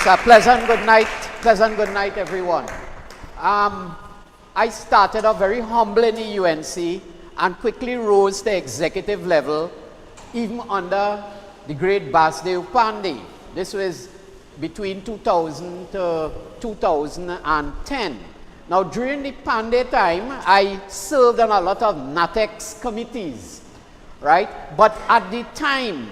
So pleasant good night, everyone. I started off very humble in the UNC and quickly rose to executive level, even under the great Basdev Pandey. This was between 2000 to 2010. Now, during the Pandey time, I served on a lot of NATEX committees, right? But at the time,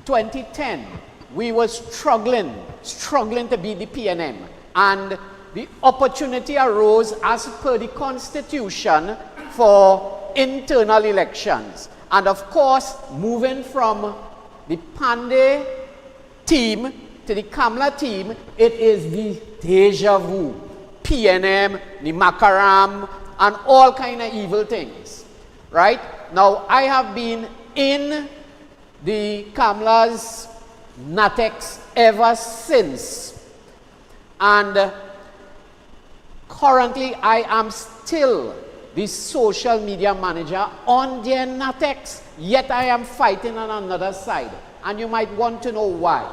2010, we were struggling to beat the PNM. And the opportunity arose as per the Constitution for internal elections. And of course, moving from the Pandey team to the Kamla team, it is the deja vu. PNM, the Makaram, and all kind of evil things, right? Now, I have been in the Kamla's NATEX ever since, and currently I am still the social media manager on their NATEX, yet I am fighting on another side, and you might want to know why.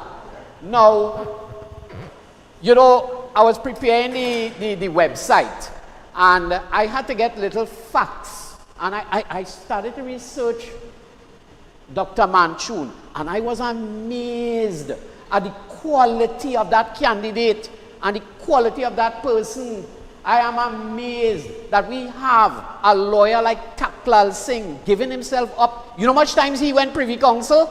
Now, you know, I was preparing the website, and I had to get little facts, and I started to research Dr. Manchun, and I was amazed at the quality of that candidate and the quality of that person. I am amazed that we have a lawyer like Taklal Singh giving himself up. You know how much times he went Privy Council?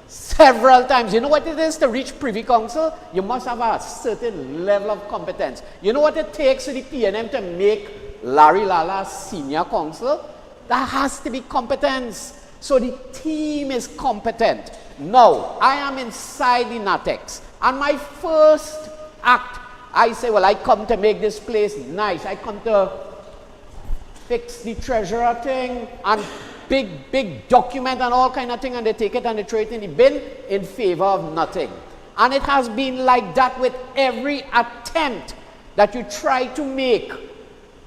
Several times. You know what it is to reach Privy Council? You must have a certain level of competence. You know what it takes for the PNM to make Larry Lala senior counsel? That has to be competence. So the team is competent. Now, I am inside the NATEX, and my first act, I say, well, I come to make this place nice. I come to fix the treasurer thing, and big document and all kind of thing, and they take it and they throw it in the bin in favor of nothing. And it has been like that with every attempt that you try to make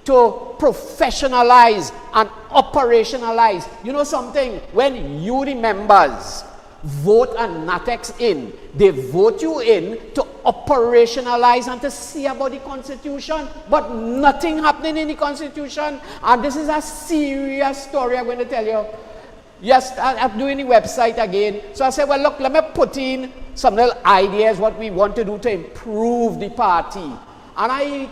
to professionalize and operationalize. You know something? When you, the members, vote a NATEX in, they vote you in to operationalize and to see about the Constitution, but nothing happening in the Constitution. And this is a serious story I'm going to tell you. Yes, I'm doing the website again. So I said, well, look, let me put in some little ideas what we want to do to improve the party. And I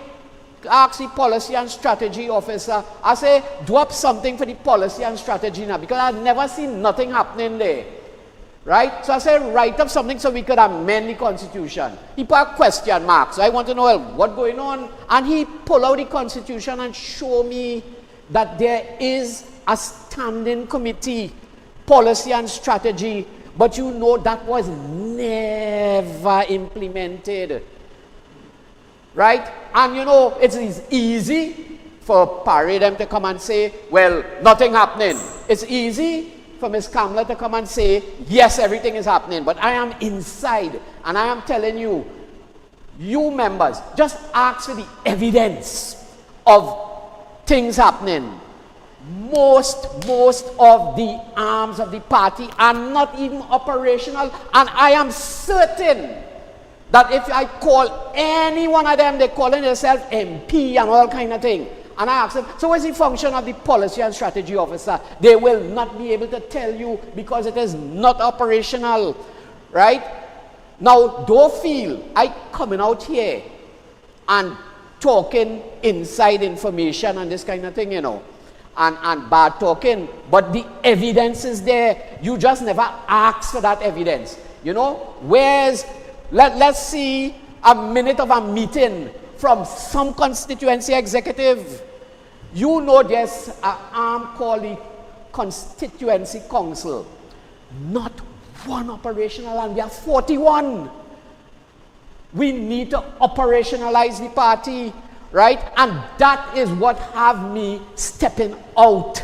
asked the policy and strategy officer, I say, do up something for the policy and strategy now, because I've never seen nothing happening there. Right? So I said, write up something so we could amend the Constitution. He put a question mark. So I want to know, well, what's going on? And he pulled out the Constitution and showed me that there is a standing committee, policy and strategy, but you know that was never implemented. Right? And you know, it is easy for them to come and say, well, nothing happening. It's easy for Ms. Kamla to come and say, yes, everything is happening. But I am inside, and I am telling you, you members, just ask for the evidence of things happening. Most of the arms of the party are not even operational, and I am certain that if I call any one of them, they're calling themselves MP and all kind of thing. And I asked them, so what's the function of the policy and strategy officer? They will not be able to tell you because it is not operational, right? Now, don't feel I coming out here and talking inside information and this kind of thing, you know, and bad talking, but the evidence is there. You just never ask for that evidence, you know. Let's see a minute of a meeting from some constituency executive. You know there's an arm called the Constituency Council. Not one operational, and we are 41. We need to operationalize the party, right? And that is what have me stepping out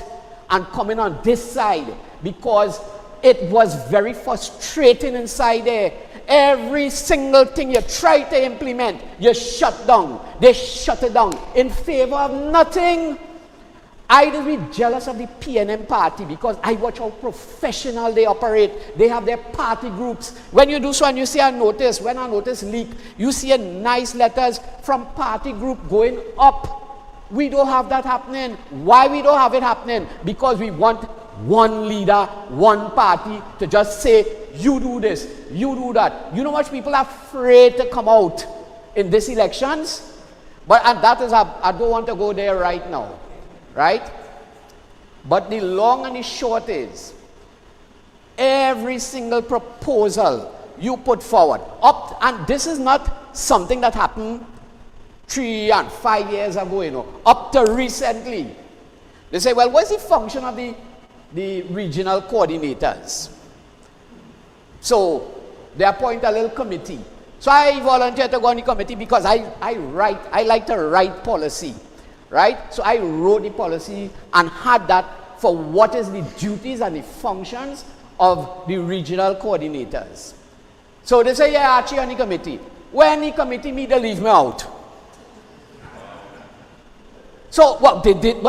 and coming on this side, because it was very frustrating inside there. Every single thing you try to implement, you shut down. They shut it down in favor of nothing. I just be jealous of the PNM party because I watch how professional they operate. They have their party groups. When you do so and you see a notice, when a notice leak, you see a nice letters from party group going up. We don't have that happening. Why we don't have it happening? Because we want one leader, one party to just say, you do this, you do that. You know much people are afraid to come out in these elections? But and that is, I don't want to go there right now. Right? But the long and the short is, every single proposal you put forward, and this is not something that happened 3 and 5 years ago, you know, up to recently. They say, well, what's the function of the regional coordinators? So, they appoint a little committee. So I volunteered to go on the committee because I like to write policy. Right? So I wrote the policy and had that for what is the duties and the functions of the regional coordinators. So they say, yeah, Archie on the committee. When the committee meet, they leave me out. So what they did,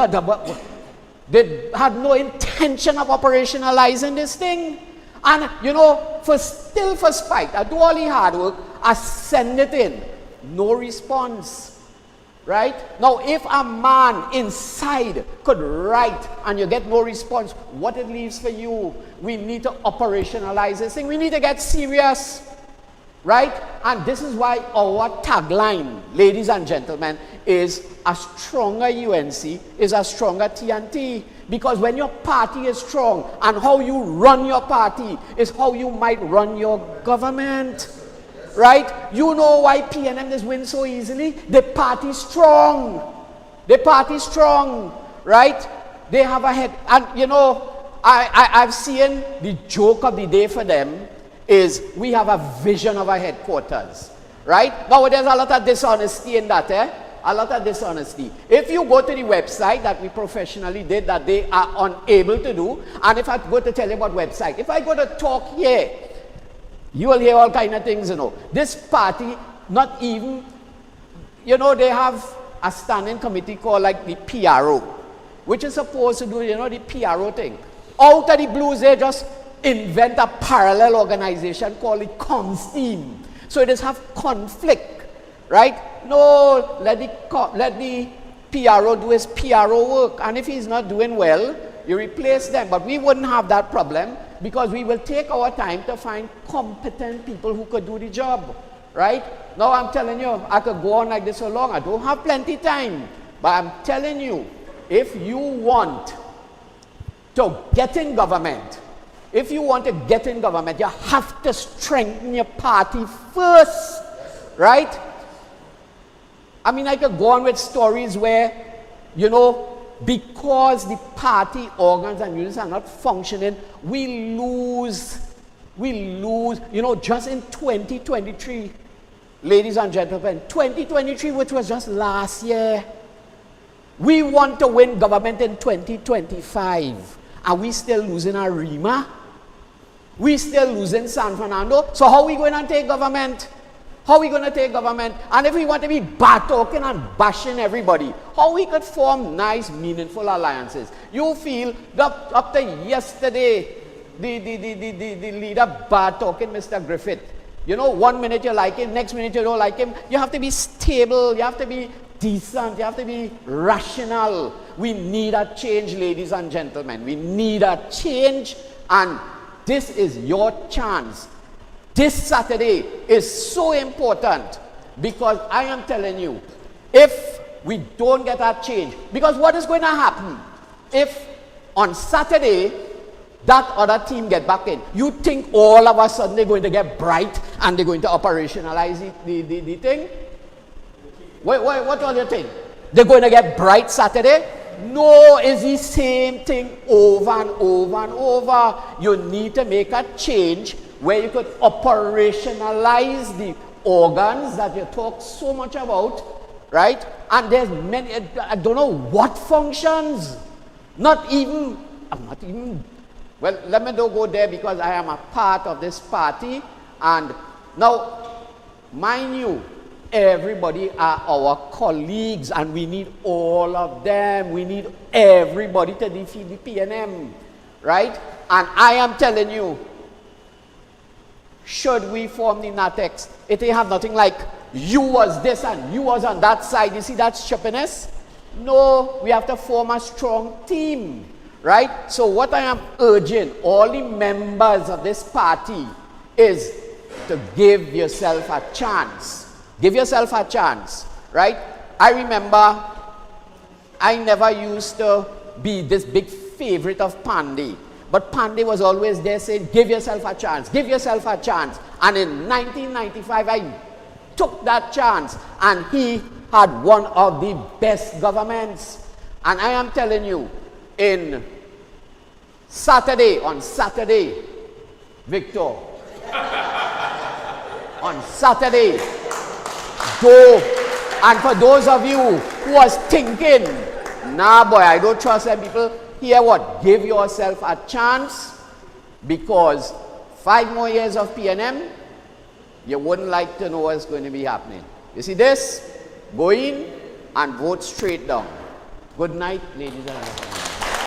they had no intention of operationalizing this thing. And you know, for spite, I do all the hard work, I send it in. No response. Right? Now, if a man inside could write and you get no response, what it leaves for you? We need to operationalize this thing. We need to get serious. Right? And this is why our tagline, ladies and gentlemen, is a stronger UNC is a stronger TNT. Because when your party is strong and how you run your party is how you might run your government. Right? You know why PNM just win so easily? The party strong. The party strong. Right? They have a head. And you know, I've seen the joke of the day for them is we have a vision of our headquarters. Right? Now there's a lot of dishonesty in that. A lot of dishonesty. If you go to the website that we professionally did that they are unable to do, and if I go to tell you about website, if I go to talk here, you will hear all kind of things, you know. This party, not even, you know, they have a standing committee called like the PRO, which is supposed to do, you know, the PRO thing. Out of the blues, they just invent a parallel organization called the ComSteam. So it does have conflict, right? No, let the PRO do his PRO work. And if he's not doing well, you replace them. But we wouldn't have that problem, because we will take our time to find competent people who could do the job, right? Now I'm telling you, I could go on like this so long. I don't have plenty time. But I'm telling you, if you want to get in government, you have to strengthen your party first, right? I mean, I could go on with stories where, you know, because the party organs and units are not functioning, we lose, you know, just in 2023, ladies and gentlemen, 2023, which was just last year, we want to win government in 2025. Are we still losing Arima? We still losing San Fernando? So how are we going to take government? How are we going to take government? And if we want to be bad talking and bashing everybody, how we could form nice, meaningful alliances? You feel that up to yesterday, the leader bad talking, Mr. Griffith. You know, 1 minute you like him, next minute you don't like him. You have to be stable, you have to be decent, you have to be rational. We need a change, ladies and gentlemen. We need a change, and this is your chance. This Saturday is so important, because I am telling you, if we don't get that change, because what is going to happen if on Saturday that other team get back in? You think all of a sudden they're going to get bright and they're going to operationalize the thing? What do you think? They're going to get bright Saturday? No, it's the same thing over and over and over. You need to make a change where you could operationalize the organs that you talk so much about, right? And there's many, I don't know what functions. Not even, well, let me not go there, because I am a part of this party. And now, mind you, everybody are our colleagues, and we need all of them. We need everybody to defeat the PNM, right? And I am telling you, should we form the NATEX, it ain't have nothing like you was this and you was on that side. You see that stupidness? No, we have to form a strong team, right? So what I am urging all the members of this party is to give yourself a chance. Give yourself a chance, right? I remember I never used to be this big favorite of Pandey. But Pandey was always there saying, give yourself a chance, give yourself a chance. And in 1995, I took that chance, and he had one of the best governments. And I am telling you, on Saturday, Victor, on Saturday, go. And for those of you who was thinking, nah boy, I don't trust them people, hear what? Give yourself a chance, because 5 more years of PNM, you wouldn't like to know what's going to be happening. You see this? Go in and vote straight down. Good night, ladies and gentlemen.